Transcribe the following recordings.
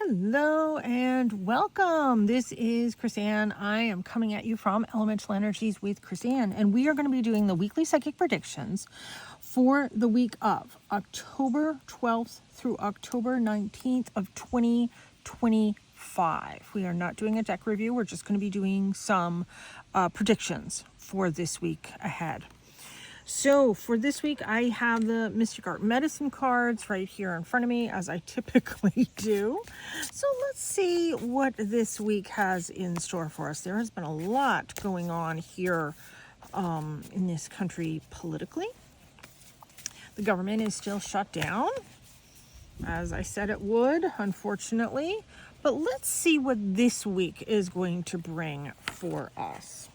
Hello and welcome. This is Chrisanne. I am coming at you from Elemental Energies with Chrisanne, and we are going to be doing the weekly psychic predictions for the week of October 12th through October 19th of 2025. We are not doing a deck review. We're just going to be doing some predictions for this week ahead. So for this week, I have the Mystic Art Medicine cards right here in front of me, as I typically do. So let's see what this week has in store for us. There has been a lot going on here in this country politically. The government is still shut down, as I said it would, unfortunately. But let's see what this week is going to bring for us.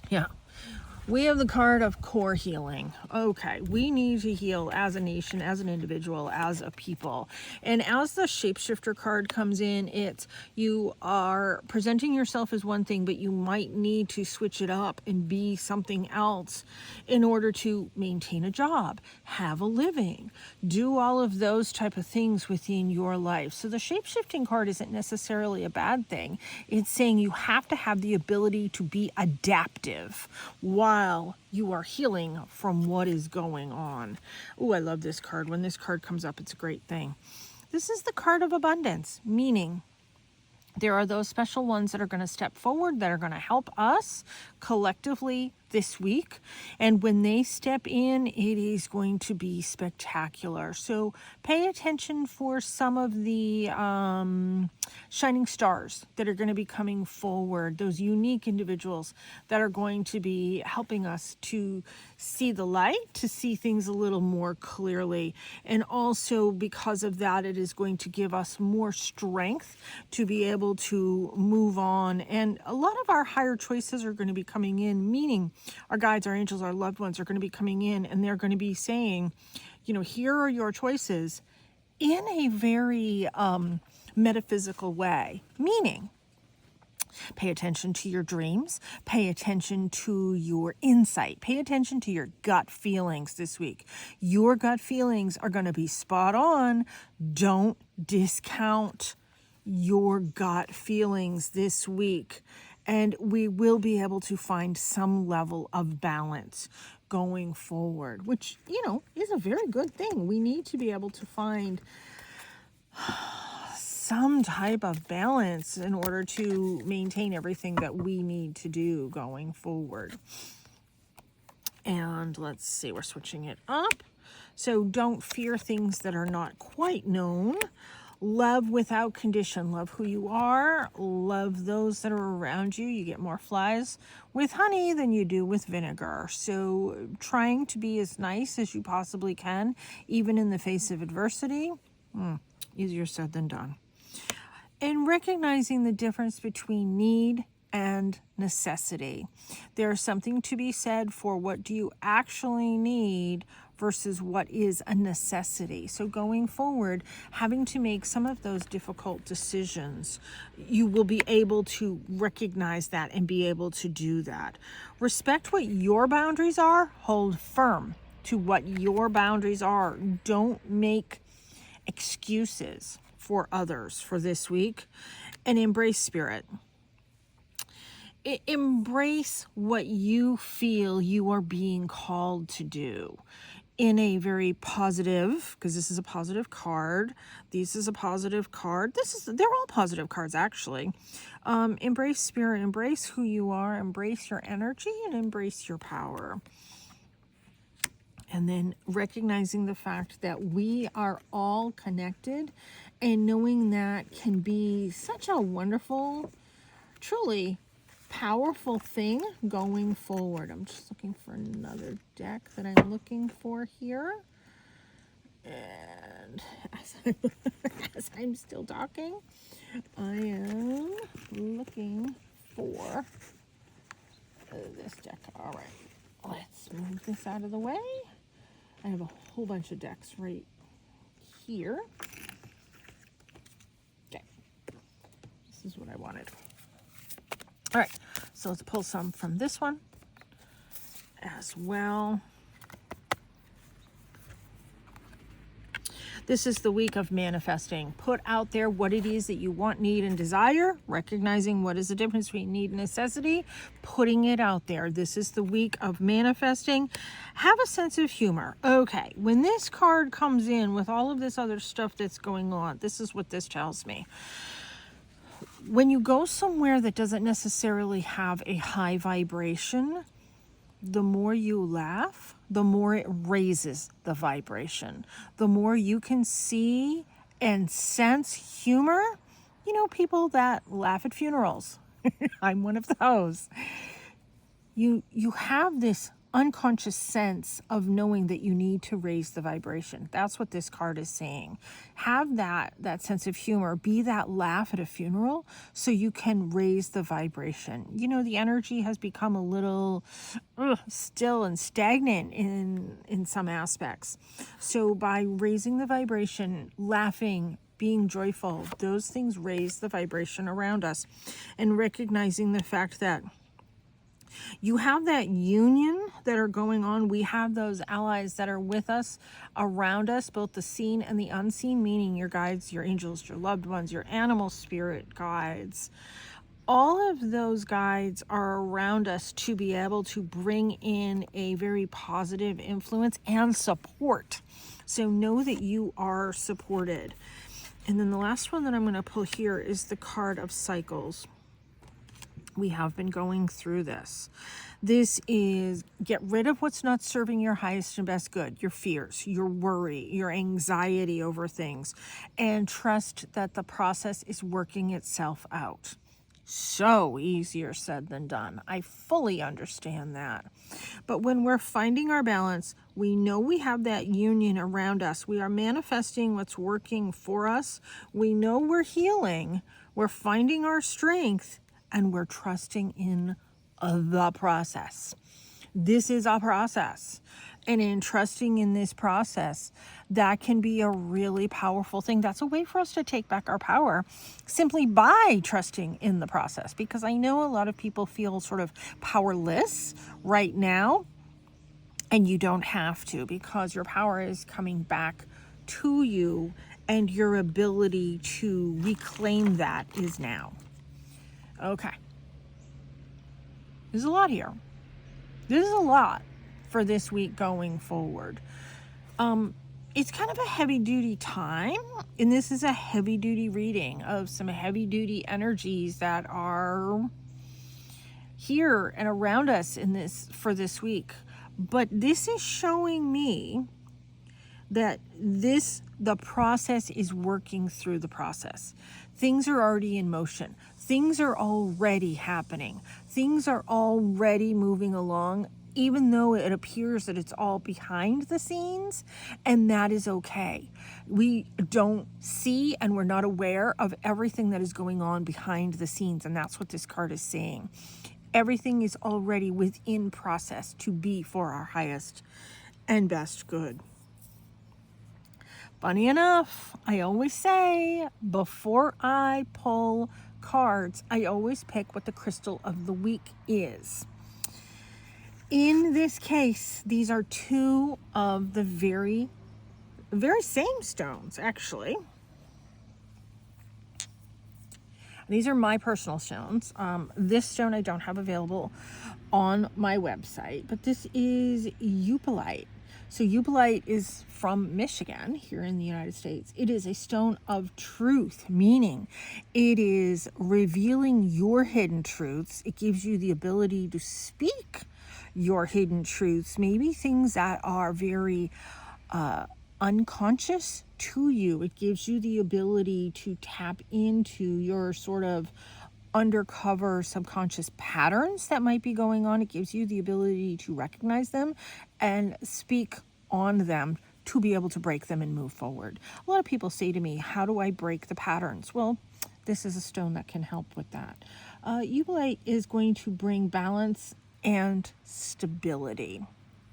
Yeah. We have the card of core healing. Okay, we need to heal as a nation, as an individual, as a people. And as the shapeshifter card comes in, it's you are presenting yourself as one thing, but you might need to switch it up and be something else in order to maintain a job, have a living, do all of those type of things within your life. So the shapeshifting card isn't necessarily a bad thing. It's saying you have to have the ability to be adaptive while you are healing from what is going on. Oh, I love this card. When this card comes up, it's a great thing. This is the card of abundance, meaning there are those special ones that are going to step forward, that are going to help us collectively this week. And when they step in, it is going to be spectacular. So pay attention for some of the shining stars that are going to be coming forward, those unique individuals that are going to be helping us to see the light, to see things a little more clearly. And also because of that, it is going to give us more strength to be able to move on. And a lot of our higher choices are going to be coming in, meaning our guides, our angels, our loved ones are going to be coming in, and they're going to be saying, you know, here are your choices in a very metaphysical way, meaning pay attention to your dreams, pay attention to your insight, pay attention to your gut feelings this week. Your gut feelings are going to be spot on. Don't discount your gut feelings this week. And we will be able to find some level of balance going forward, which, you know, is a very good thing. We need to be able to find some type of balance in order to maintain everything that we need to do going forward. And let's see, we're switching it up. So don't fear things that are not quite known. Love without condition. Love who you are. Love those that are around you. You get more flies with honey than you do with vinegar. So trying to be as nice as you possibly can, even in the face of adversity, easier said than done. And recognizing the difference between need and necessity. There's something to be said for what do you actually need versus what is a necessity. So going forward, having to make some of those difficult decisions, you will be able to recognize that and be able to do that. Respect what your boundaries are. Hold firm to what your boundaries are. Don't make excuses for others for this week, and embrace spirit. Embrace what you feel you are being called to do in a very positive, because this is a positive card. This is a positive card. They're all positive cards, actually. Embrace spirit, embrace who you are, embrace your energy, and embrace your power. And then recognizing the fact that we are all connected, and knowing that can be such a wonderful, truly powerful thing going forward. I'm just looking for another deck that I'm looking for here. And as I'm still talking, I am looking for this deck. All right, let's move this out of the way. I have a whole bunch of decks right here. Okay, this is what I wanted. All right, so let's pull some from this one as well. This is the week of manifesting. Put out there what it is that you want, need, and desire, recognizing what is the difference between need and necessity, putting it out there. This is the week of manifesting. Have a sense of humor. Okay, when this card comes in with all of this other stuff that's going on, this is what this tells me. When you go somewhere that doesn't necessarily have a high vibration, the more you laugh, the more it raises the vibration. The more you can see and sense humor, you know, people that laugh at funerals. I'm one of those. You have this unconscious sense of knowing that you need to raise the vibration. That's what this card is saying. Have that sense of humor, be that laugh at a funeral so you can raise the vibration. You know, the energy has become a little still and stagnant in some aspects. So by raising the vibration, laughing, being joyful, those things raise the vibration around us, and recognizing the fact that you have that union that are going on. We have those allies that are with us, around us, both the seen and the unseen, meaning your guides, your angels, your loved ones, your animal spirit guides. All of those guides are around us to be able to bring in a very positive influence and support. So know that you are supported. And then the last one that I'm going to pull here is the card of cycles. We have been going through this. This is get rid of what's not serving your highest and best good, your fears, your worry, your anxiety over things, and trust that the process is working itself out. So easier said than done. I fully understand that. But when we're finding our balance, we know we have that union around us. We are manifesting what's working for us. We know we're healing. We're finding our strength. And we're trusting in the process. This is a process. And in trusting in this process, that can be a really powerful thing. That's a way for us to take back our power simply by trusting in the process. Because I know a lot of people feel sort of powerless right now. And you don't have to, because your power is coming back to you, and your ability to reclaim that is now. Okay. There's a lot here. This is a lot for this week going forward. It's kind of a heavy-duty time, and this is a heavy-duty reading of some heavy-duty energies that are here and around us in this for this week. But this is showing me that the process is working through the process. Things are already in motion. Things are already happening. Things are already moving along, even though it appears that it's all behind the scenes, and that is okay. We don't see and we're not aware of everything that is going on behind the scenes, and that's what this card is saying. Everything is already within process to be for our highest and best good. Funny enough, I always say before I pull cards, I always pick what the crystal of the week is. In this case, these are two of the very same stones, actually. These are my personal stones. This stone I don't have available on my website, but this is Yoopelite. So Yoopelite is from Michigan, here in the United States. It is a stone of truth, meaning it is revealing your hidden truths. It gives you the ability to speak your hidden truths, maybe things that are very unconscious to you. It gives you the ability to tap into your sort of undercover subconscious patterns that might be going on. It gives you the ability to recognize them and speak on them to be able to break them and move forward. A lot of people say to me, how do I break the patterns? Well, this is a stone that can help with that. Yoopelite is going to bring balance and stability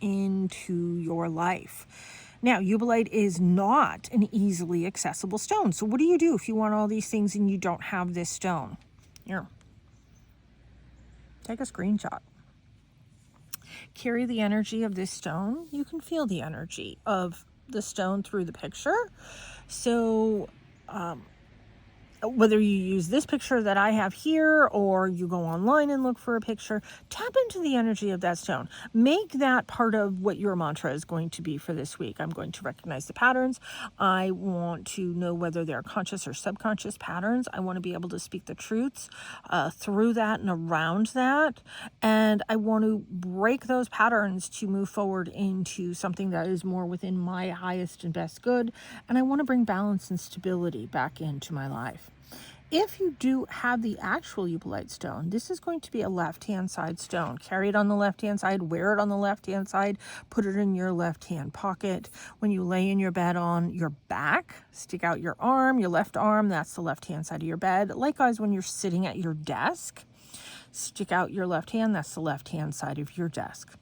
into your life. Now, Yoopelite is not an easily accessible stone. So what do you do if you want all these things and you don't have this stone? Here, take a screenshot. Carry the energy of this stone. You can feel the energy of the stone through the picture. So whether you use this picture that I have here or you go online and look for a picture, tap into the energy of that stone. Make that part of what your mantra is going to be for this week. I'm going to recognize the patterns. I want to know whether they're conscious or subconscious patterns. I want to be able to speak the truths through that and around that. And I want to break those patterns to move forward into something that is more within my highest and best good. And I want to bring balance and stability back into my life. If you do have the actual Yoopelite stone, this is going to be a left-hand side stone. Carry it on the left-hand side, wear it on the left-hand side, put it in your left-hand pocket. When you lay in your bed on your back, stick out your arm, your left arm, that's the left-hand side of your bed. Likewise, when you're sitting at your desk, stick out your left hand, that's the left-hand side of your desk.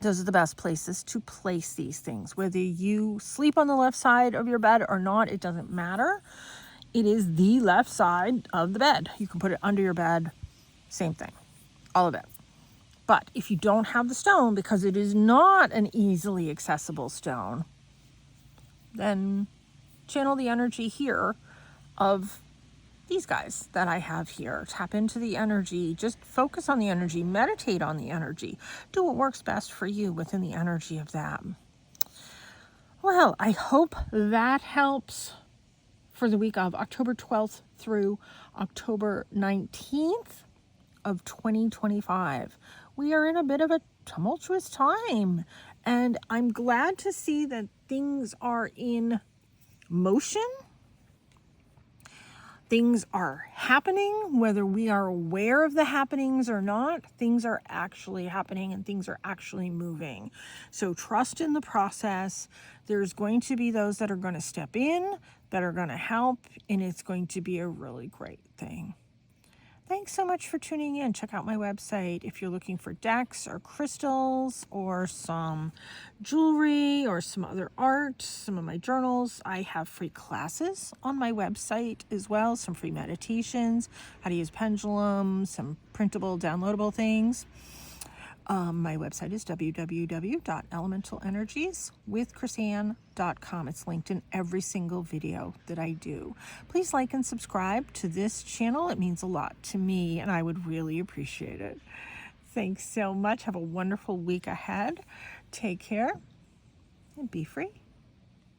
Those are the best places to place these things. Whether you sleep on the left side of your bed or not, it doesn't matter. It is the left side of the bed. You can put it under your bed, same thing, all of it. But if you don't have the stone, because it is not an easily accessible stone, then channel the energy here of these guys that I have here. Tap into the energy, just focus on the energy, meditate on the energy, do what works best for you within the energy of that. Well, I hope that helps for the week of October 12th through October 19th of 2025. We are in a bit of a tumultuous time, and I'm glad to see that things are in motion. Things are happening, whether we are aware of the happenings or not. Things are actually happening and things are actually moving. So trust in the process. There's going to be those that are going to step in, that are going to help, and it's going to be a really great thing. Thanks so much for tuning in. Check out my website if you're looking for decks or crystals or some jewelry or some other art, some of my journals. I have free classes on my website as well, some free meditations, how to use pendulum, some printable, downloadable things. My website is www.elementalenерgieswithchrisanne.com. It's linked in every single video that I do. Please like and subscribe to this channel. It means a lot to me, and I would really appreciate it. Thanks so much. Have a wonderful week ahead. Take care and be free.